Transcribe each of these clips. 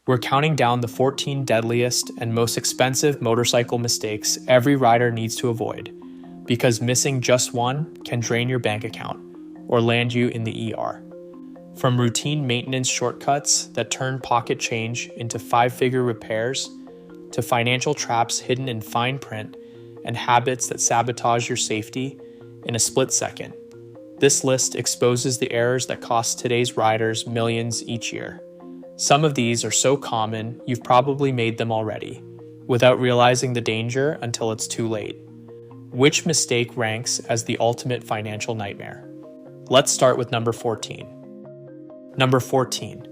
We're counting down the 14 deadliest and most expensive motorcycle mistakes every rider needs to avoid, because missing just one can drain your bank account or land you in the ER. From routine maintenance shortcuts that turn pocket change into five-figure repairs, to financial traps hidden in fine print and habits that sabotage your safety in a split second, this list exposes the errors that cost today's riders millions each year. Some of these are so common you've probably made them already, without realizing the danger until it's too late. Which mistake ranks as the ultimate financial nightmare? Let's start with number 14. Number 14.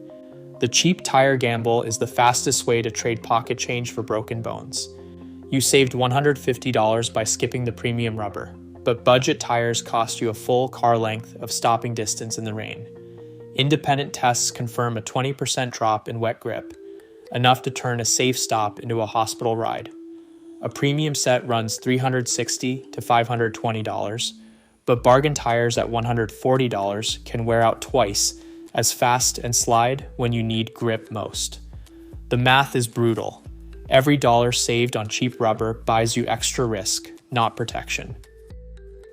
The cheap tire gamble is the fastest way to trade pocket change for broken bones. You saved $150 by skipping the premium rubber, but budget tires cost you a full car length of stopping distance in the rain. Independent tests confirm a 20% drop in wet grip, enough to turn a safe stop into a hospital ride. A premium set runs $360 to $520, but bargain tires at $140 can wear out twice as fast and slide when you need grip most. The math is brutal. Every dollar saved on cheap rubber buys you extra risk, not protection.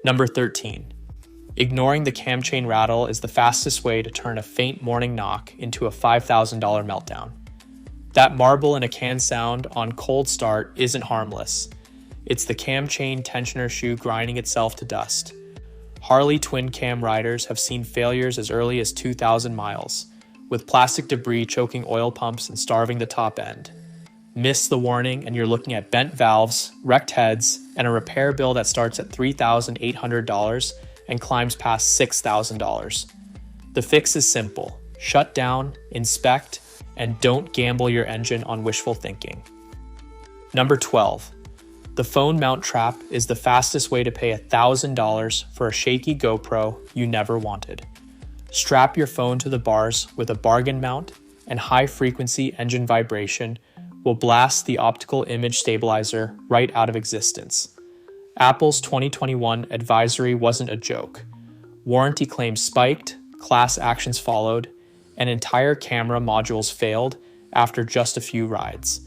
Number 13. Ignoring the cam chain rattle is the fastest way to turn a faint morning knock into a $5,000 meltdown. That marble in a can sound on cold start isn't harmless. It's the cam chain tensioner shoe grinding itself to dust. Harley twin cam riders have seen failures as early as 2,000 miles, with plastic debris choking oil pumps and starving the top end. Miss the warning and you're looking at bent valves, wrecked heads, and a repair bill that starts at $3,800 and climbs past $6,000. The fix is simple: shut down, inspect, and don't gamble your engine on wishful thinking. Number 12. The phone mount trap is the fastest way to pay $1,000 for a shaky GoPro you never wanted. Strap your phone to the bars with a bargain mount, and high-frequency engine vibration will blast the optical image stabilizer right out of existence. Apple's 2021 advisory wasn't a joke. Warranty claims spiked, class actions followed, and entire camera modules failed after just a few rides.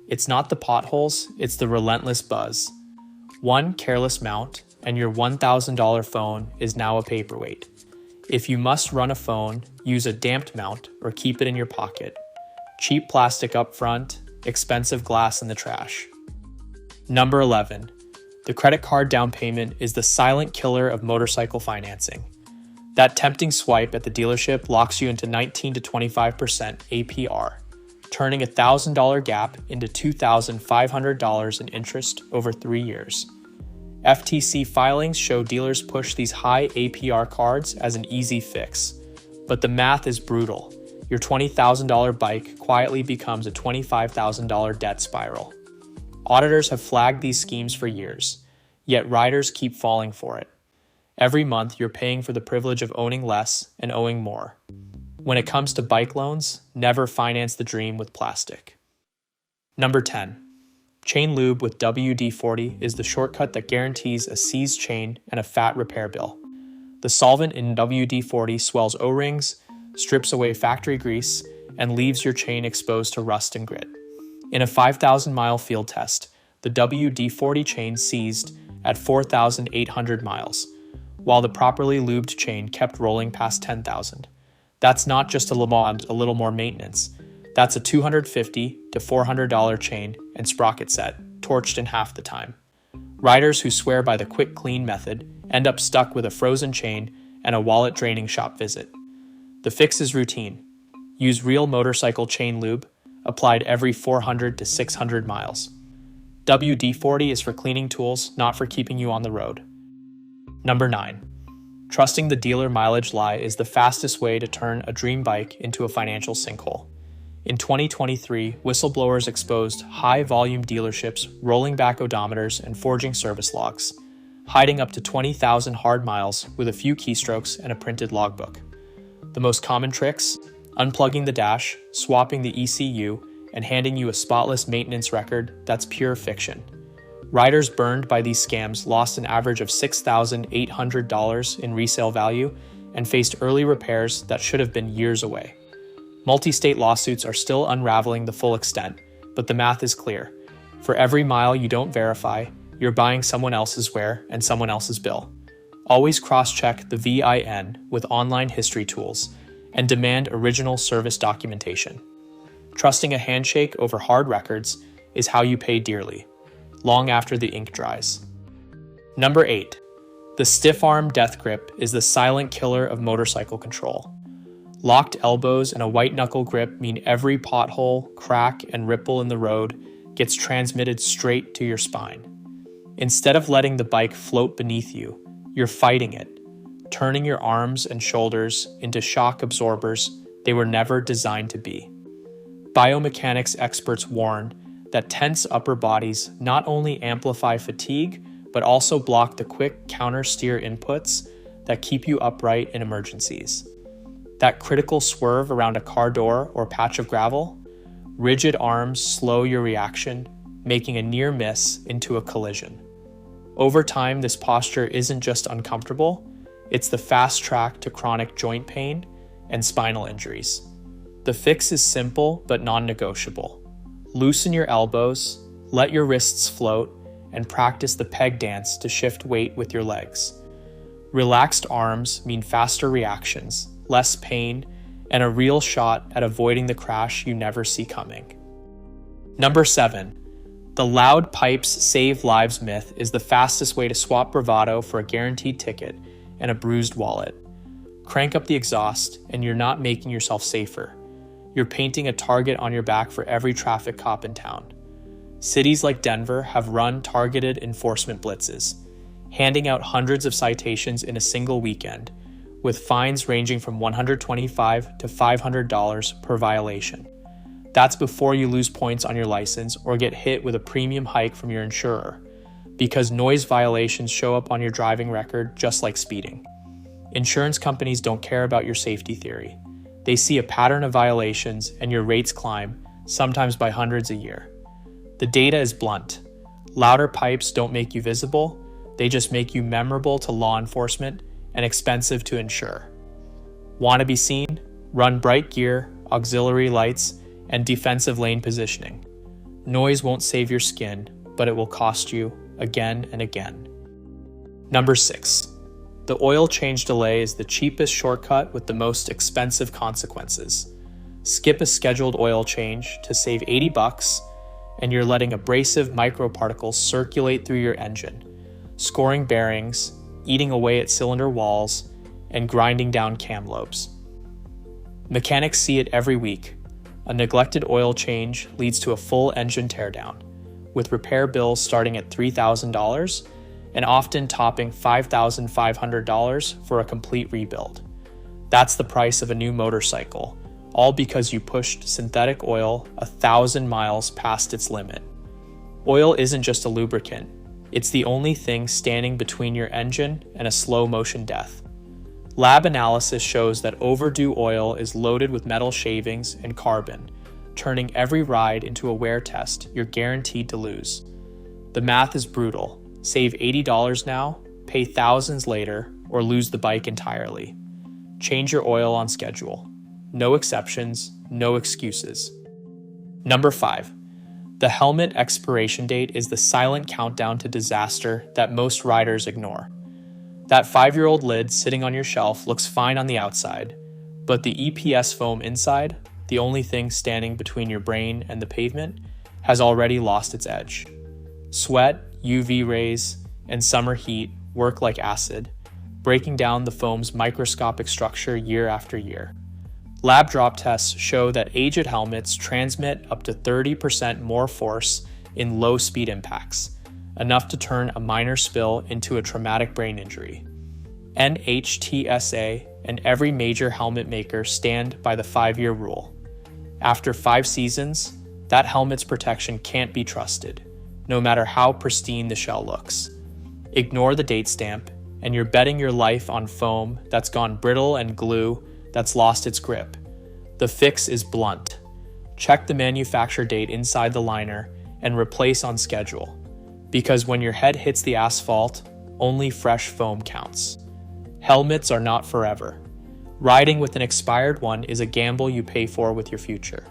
It's not the potholes, it's the relentless buzz. One careless mount, and your $1,000 phone is now a paperweight. If you must run a phone, use a damped mount or keep it in your pocket. Cheap plastic up front, expensive glass in the trash. Number 11. The credit card down payment is the silent killer of motorcycle financing. That tempting swipe at the dealership locks you into 19 to 25% APR, turning a $1,000 gap into $2,500 in interest over 3 years. FTC filings show dealers push these high APR cards as an easy fix, but the math is brutal. Your $20,000 bike quietly becomes a $25,000 debt spiral. Auditors have flagged these schemes for years, yet riders keep falling for it. Every month, you're paying for the privilege of owning less and owing more. When it comes to bike loans, never finance the dream with plastic. Number 10. Chain lube with WD-40 is the shortcut that guarantees a seized chain and a fat repair bill. The solvent in WD-40 swells O-rings, strips away factory grease, and leaves your chain exposed to rust and grit. In a 5,000-mile field test, the WD-40 chain seized at 4,800 miles, while the properly lubed chain kept rolling past 10,000. That's not just a little more maintenance. That's a $250 to $400 chain and sprocket set, torched in half the time. Riders who swear by the quick clean method end up stuck with a frozen chain and a wallet-draining shop visit. The fix is routine. Use real motorcycle chain lube, applied every 400 to 600 miles. WD-40 is for cleaning tools, not for keeping you on the road. Number 9. Trusting the dealer mileage lie is the fastest way to turn a dream bike into a financial sinkhole. In 2023, whistleblowers exposed high-volume dealerships rolling back odometers and forging service logs, hiding up to 20,000 hard miles with a few keystrokes and a printed logbook. The most common tricks: unplugging the dash, swapping the ECU, and handing you a spotless maintenance record that's pure fiction. Riders burned by these scams lost an average of $6,800 in resale value and faced early repairs that should have been years away. Multi-state lawsuits are still unraveling the full extent, but the math is clear. For every mile you don't verify, you're buying someone else's wear and someone else's bill. Always cross-check the VIN with online history tools and demand original service documentation. Trusting a handshake over hard records is how you pay dearly, long after the ink dries. Number 8. The stiff arm death grip is the silent killer of motorcycle control. Locked elbows and a white knuckle grip mean every pothole, crack, and ripple in the road gets transmitted straight to your spine. Instead of letting the bike float beneath you, you're fighting it, turning your arms and shoulders into shock absorbers they were never designed to be. Biomechanics experts warn that tense upper bodies not only amplify fatigue, but also block the quick counter-steer inputs that keep you upright in emergencies. That critical swerve around a car door or patch of gravel, rigid arms slow your reaction, making a near miss into a collision. Over time, this posture isn't just uncomfortable, it's the fast track to chronic joint pain and spinal injuries. The fix is simple but non-negotiable. Loosen your elbows, let your wrists float, and practice the peg dance to shift weight with your legs. Relaxed arms mean faster reactions, less pain, and a real shot at avoiding the crash you never see coming. Number 7. The loud pipes save lives myth is the fastest way to swap bravado for a guaranteed ticket and a bruised wallet. Crank up the exhaust, and you're not making yourself safer. You're painting a target on your back for every traffic cop in town. Cities like Denver have run targeted enforcement blitzes, handing out hundreds of citations in a single weekend, with fines ranging from $125 to $500 per violation. That's before you lose points on your license or get hit with a premium hike from your insurer, because noise violations show up on your driving record just like speeding. Insurance companies don't care about your safety theory. They see a pattern of violations and your rates climb, sometimes by hundreds a year. The data is blunt. Louder pipes don't make you visible, they just make you memorable to law enforcement and expensive to insure. Want to be seen? Run bright gear, auxiliary lights, and defensive lane positioning. Noise won't save your skin, but it will cost you again and again. Number 6. The oil change delay is the cheapest shortcut with the most expensive consequences. Skip a scheduled oil change to save $80, and you're letting abrasive microparticles circulate through your engine, scoring bearings, eating away at cylinder walls, and grinding down cam lobes. Mechanics see it every week. A neglected oil change leads to a full engine teardown, with repair bills starting at $3,000 and often topping $5,500 for a complete rebuild. That's the price of a new motorcycle, all because you pushed synthetic oil 1,000 miles past its limit. Oil isn't just a lubricant. It's the only thing standing between your engine and a slow-motion death. Lab analysis shows that overdue oil is loaded with metal shavings and carbon, turning every ride into a wear test you're guaranteed to lose. The math is brutal. Save $80 now, pay thousands later, or lose the bike entirely. Change your oil on schedule. No exceptions, no excuses. Number 5. The helmet expiration date is the silent countdown to disaster that most riders ignore. That 5-year-old lid sitting on your shelf looks fine on the outside, but the EPS foam inside, the only thing standing between your brain and the pavement, has already lost its edge. Sweat, UV rays, and summer heat work like acid, breaking down the foam's microscopic structure year after year. Lab drop tests show that aged helmets transmit up to 30% more force in low-speed impacts, enough to turn a minor spill into a traumatic brain injury. NHTSA and every major helmet maker stand by the 5-year rule. After 5 seasons, that helmet's protection can't be trusted, no matter how pristine the shell looks. Ignore the date stamp, and you're betting your life on foam that's gone brittle and glue that's lost its grip. The fix is blunt. Check the manufacture date inside the liner and replace on schedule, because when your head hits the asphalt, only fresh foam counts. Helmets are not forever. Riding with an expired one is a gamble you pay for with your future.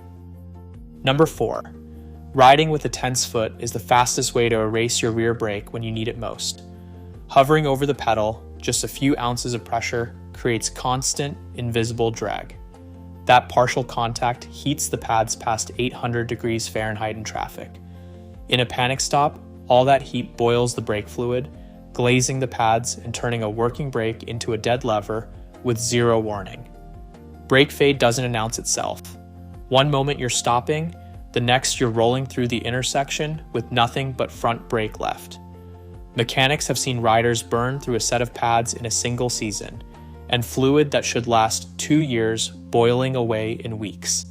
Number 4. Riding with a tense foot is the fastest way to erase your rear brake when you need it most. Hovering over the pedal, just a few ounces of pressure creates constant, invisible drag. That partial contact heats the pads past 800 degrees Fahrenheit in traffic. In a panic stop, all that heat boils the brake fluid, glazing the pads and turning a working brake into a dead lever with zero warning. Brake fade doesn't announce itself. One moment you're stopping, the next you're rolling through the intersection with nothing but front brake left. Mechanics have seen riders burn through a set of pads in a single season, and fluid that should last 2 years boiling away in weeks.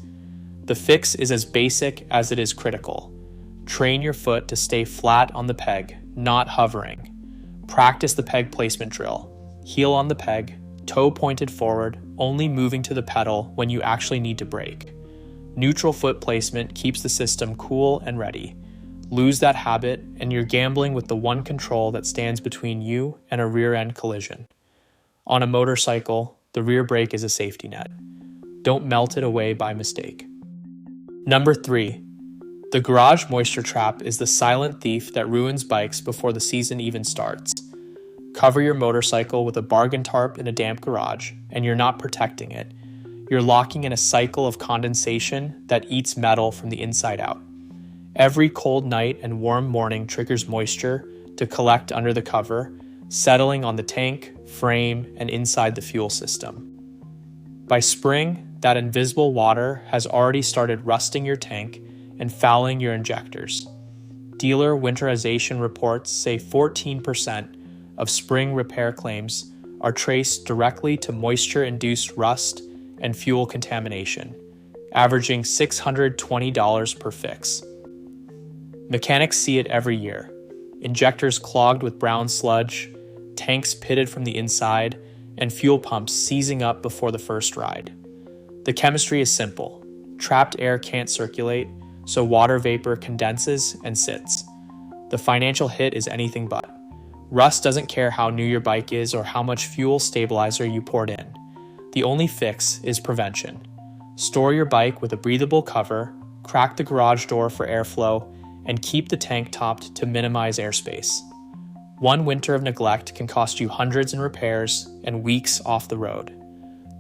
The fix is as basic as it is critical. Train your foot to stay flat on the peg, not hovering. Practice the peg placement drill. Heel on the peg, toe pointed forward, only moving to the pedal when you actually need to brake. Neutral foot placement keeps the system cool and ready. Lose that habit, and you're gambling with the one control that stands between you and a rear-end collision. On a motorcycle, the rear brake is a safety net. Don't melt it away by mistake. Number 3. The garage moisture trap is the silent thief that ruins bikes before the season even starts. Cover your motorcycle with a bargain tarp in a damp garage, and you're not protecting it. You're locking in a cycle of condensation that eats metal from the inside out. Every cold night and warm morning triggers moisture to collect under the cover, settling on the tank, frame, and inside the fuel system. By spring, that invisible water has already started rusting your tank and fouling your injectors. Dealer winterization reports say 14% of spring repair claims are traced directly to moisture-induced rust and fuel contamination, averaging $620 per fix. Mechanics see it every year. Injectors clogged with brown sludge, tanks pitted from the inside, and fuel pumps seizing up before the first ride. The chemistry is simple. Trapped air can't circulate, so water vapor condenses and sits. The financial hit is anything but. Rust doesn't care how new your bike is or how much fuel stabilizer you poured in. The only fix is prevention. Store your bike with a breathable cover, crack the garage door for airflow, and keep the tank topped to minimize airspace. One winter of neglect can cost you hundreds in repairs and weeks off the road.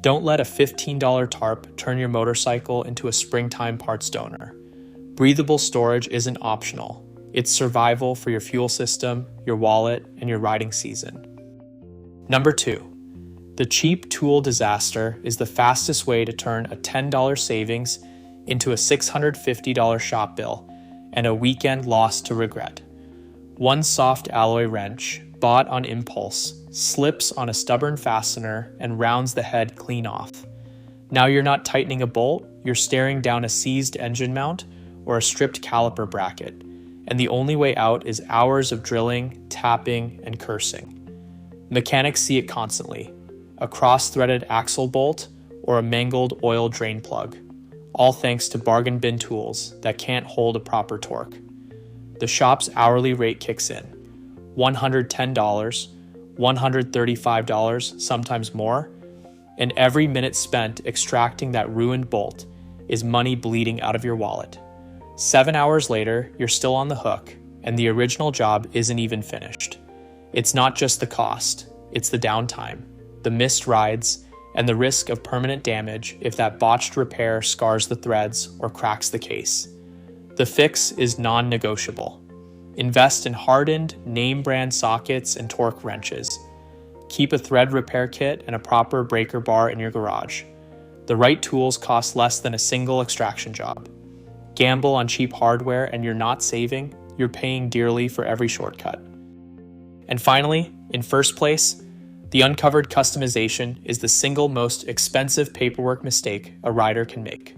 Don't let a $15 tarp turn your motorcycle into a springtime parts donor. Breathable storage isn't optional. It's survival for your fuel system, your wallet, and your riding season. Number 2. The cheap tool disaster is the fastest way to turn a $10 savings into a $650 shop bill and a weekend lost to regret. One soft alloy wrench, bought on impulse, slips on a stubborn fastener and rounds the head clean off. Now you're not tightening a bolt, you're staring down a seized engine mount or a stripped caliper bracket, and the only way out is hours of drilling, tapping, and cursing. Mechanics see it constantly. A cross-threaded axle bolt or a mangled oil drain plug, all thanks to bargain bin tools that can't hold a proper torque. The shop's hourly rate kicks in. $110, $135, sometimes more, and every minute spent extracting that ruined bolt is money bleeding out of your wallet. 7 hours later, you're still on the hook, and the original job isn't even finished. It's not just the cost, it's the downtime, the missed rides, and the risk of permanent damage if that botched repair scars the threads or cracks the case. The fix is non-negotiable. Invest in hardened, name-brand sockets and torque wrenches. Keep a thread repair kit and a proper breaker bar in your garage. The right tools cost less than a single extraction job. Gamble on cheap hardware and you're not saving, you're paying dearly for every shortcut. And finally, in first place, the uncovered customization is the single most expensive paperwork mistake a rider can make.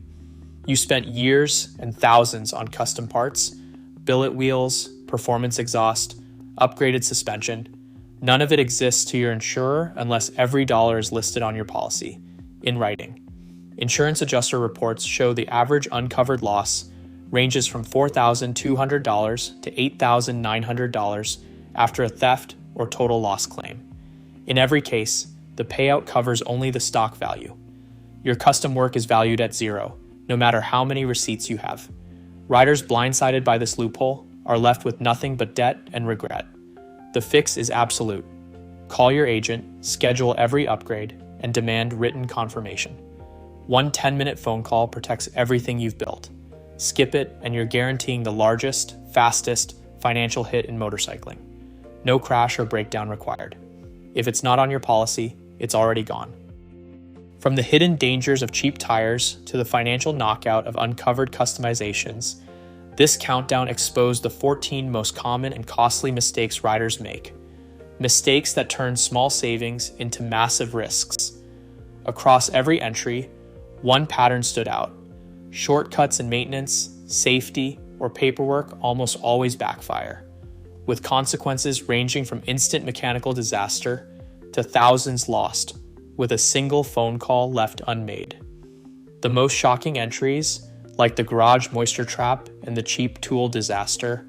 You spent years and thousands on custom parts, billet wheels, performance exhaust, upgraded suspension. None of it exists to your insurer unless every dollar is listed on your policy, in writing. Insurance adjuster reports show the average uncovered loss ranges from $4,200 to $8,900 after a theft or total loss claim. In every case, the payout covers only the stock value. Your custom work is valued at zero, no matter how many receipts you have. Riders blindsided by this loophole are left with nothing but debt and regret. The fix is absolute. Call your agent, schedule every upgrade, and demand written confirmation. One 10-minute phone call protects everything you've built. Skip it, and you're guaranteeing the largest, fastest financial hit in motorcycling. No crash or breakdown required. If it's not on your policy, it's already gone. From the hidden dangers of cheap tires to the financial knockout of uncovered customizations, this countdown exposed the 14 most common and costly mistakes riders make. Mistakes that turn small savings into massive risks. Across every entry, one pattern stood out. Shortcuts in maintenance, safety, or paperwork almost always backfire, with consequences ranging from instant mechanical disaster to thousands lost, with a single phone call left unmade. The most shocking entries, like the garage moisture trap and the cheap tool disaster,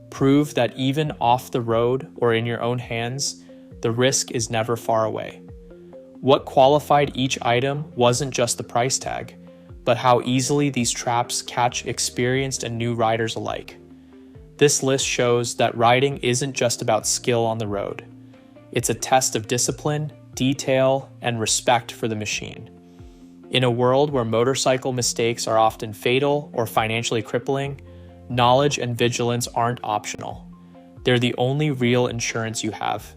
prove that even off the road or in your own hands, the risk is never far away. What qualified each item wasn't just the price tag, but how easily these traps catch experienced and new riders alike. This list shows that riding isn't just about skill on the road. It's a test of discipline, detail, and respect for the machine. In a world where motorcycle mistakes are often fatal or financially crippling, knowledge and vigilance aren't optional. They're the only real insurance you have.